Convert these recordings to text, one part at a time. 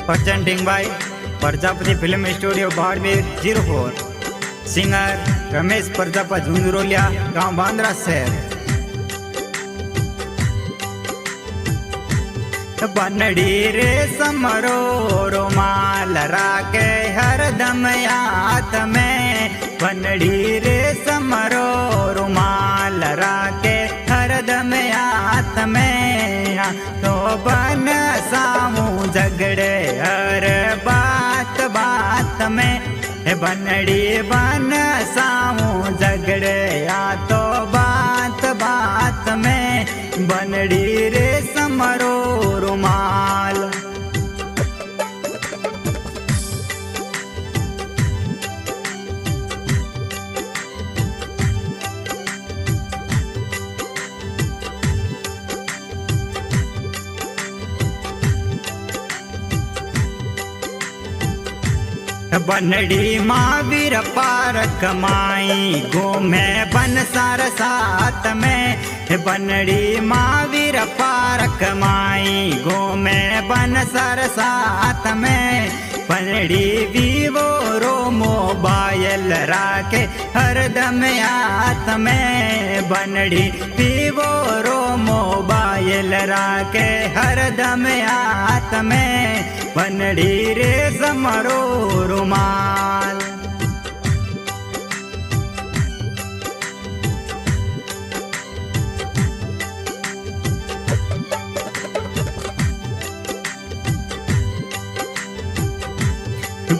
presenting by Prajapati film studio Barmer 04। Singer Ramesh Prajapati Jhunjhuroliya, गांव बांद्रा शहर। बनड़ी रे समरो रोमाल राके हरदम याद में, बनड़ी रे समरो रोमाल राके हरदम याद में। तो बन सामू झगड़े हर बात बात में, बनड़ी बन सामू झगड़े या तो बात बात में। बनड़ी रे समरो रुमाल, बनड़ी महावीर पार कमाई घूमे बन सार साथ में। बनड़ी महावीर पार कमाई घूमे बन सार साथ में। बनड़ी वीवो रो मोबाइल राखे हरदम हाथ में। बनड़ी वीवो रो मोबाइल राखे हरदम हाथ में। बनड़ी रे समरो रुमाल,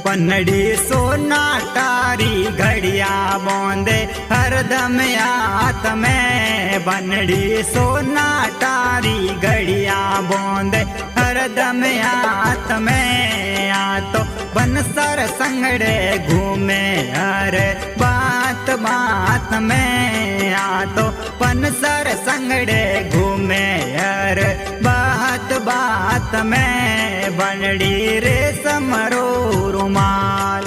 बनड़ी सोना तारी घड़िया बोंदे हरदम हाथ में। बनड़ी सोना तारी घड़िया बोंदे हरदम हाथ में। आ तो बनसर संगड़े घूमे हर बात बात में। आ तो बनसर संगड़े घूमे हर बात बात में। बनड़ी रे समरो रुमाल,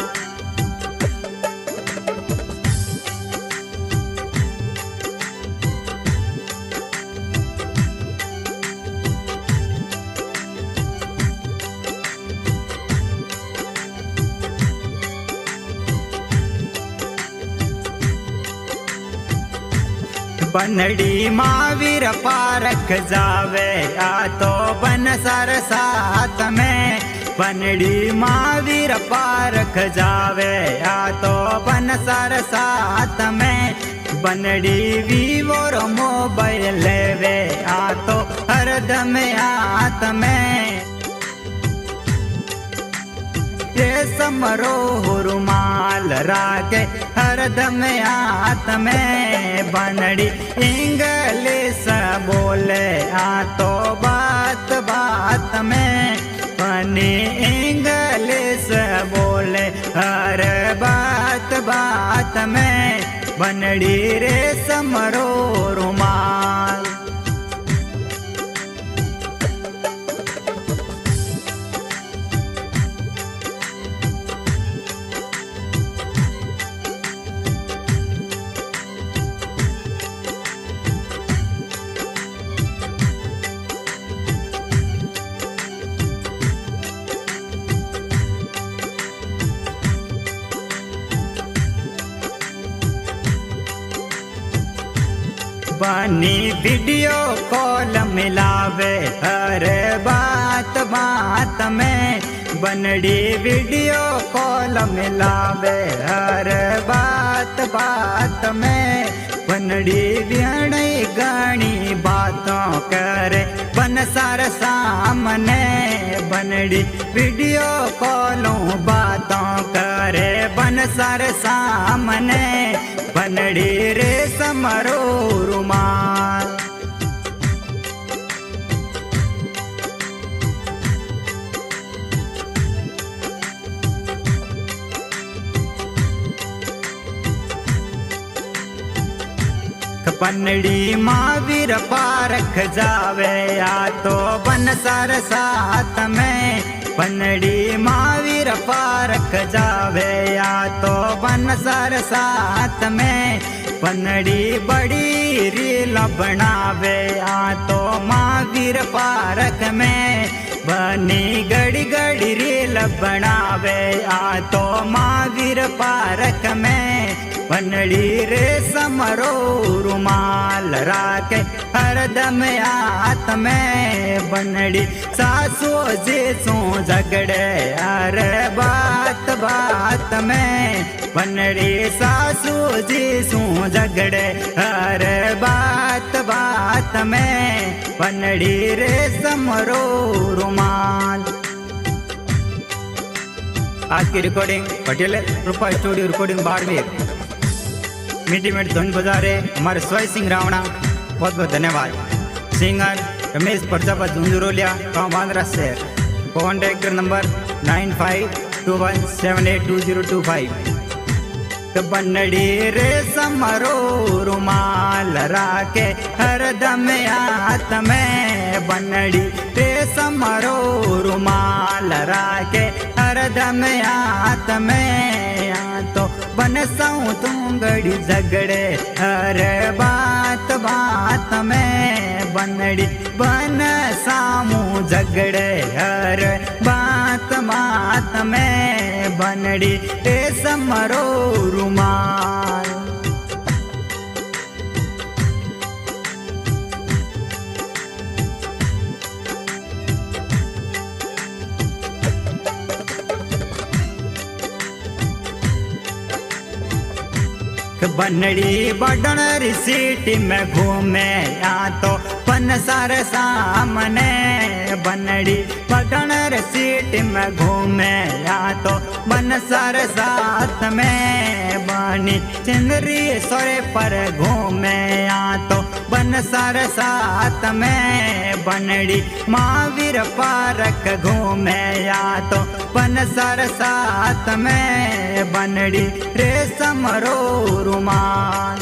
बनड़ी महावीर पारक जावे आ तो बन सर साथ में। बनड़ी महावीर पारक जावे आ तो बन सर साथ में। बनड़ी वीवो रो मोबाइल लेवे आ तो हरदम हाथ में। ये समरो रुमाल राके हरदम हाथ में। बनड़ी इंग्लिश बोले आ तो बात बात में। बनी इंग्लिश बोले हर बात बात में। बनड़ी रे समरो रुमाल, बनी वीडियो कॉल मिलावे हर बात बात में। बनड़ी वीडियो कॉल मिलावे हर बात बात में। बनड़ी व्याणी गानी बातों करे बन सार सामने। बनड़ी वीडियो कॉलों बातों करे बन सार सामने। बनड़ी रे समरो रुमाल, बनड़ी महावीर पारक जावे आ तो बन सर साथ में। बनड़ी महावीर पारक जावे आ तो बन सर साथ में। बनड़ी बड़ी रील बनावे आ तो महावीर पारक में। बनी गड़ी गड़ी रील बनावे आ तो महावीर पार्क में बनड़ी रे समरो रुमाल राखे हरदम हाथ में बनड़ी सासू जी सो झगड़े अरे बात बात में बनड़ी सासू जी सो झगड़े अरे बात बात में बनड़ी रे समरो रुमाल। आज की रिकॉर्डिंग पटेल रूपा स्टूडियो रिकॉर्डिंग बाड़मेर मीठी मीठी धुन बजारे हमारे स्वय सिंह रावणा बहुत बहुत धन्यवाद। सिंगर रमेश प्रजापति झुंझुरोलिया गाँव बांद्रा शहर। Contact number 9521782025। बनड़ी रे समरो रुमाल राखे हरदम हाथ में बनड़ी रे समरो रुमाल राखे हरदम हाथ में तो बनसाऊं तुंगड़ी झगड़े अरे बात बात में बनड़ी बन सामू झगड़े अरे बात बात में बनड़ी रे समरो रुमाल। बनड़ी बडनर सीटी में घूमे या तो पनसर सामने बनड़ी बडनर सीटी में घूमे या तो बनसर साथ में बनी चिंदरी सोरे पर घूमे या तो बनसर साथ में बनड़ी महावीर पार्क घूमे या तो बनसर साथ में बनड़ी रे समरो रुमाल।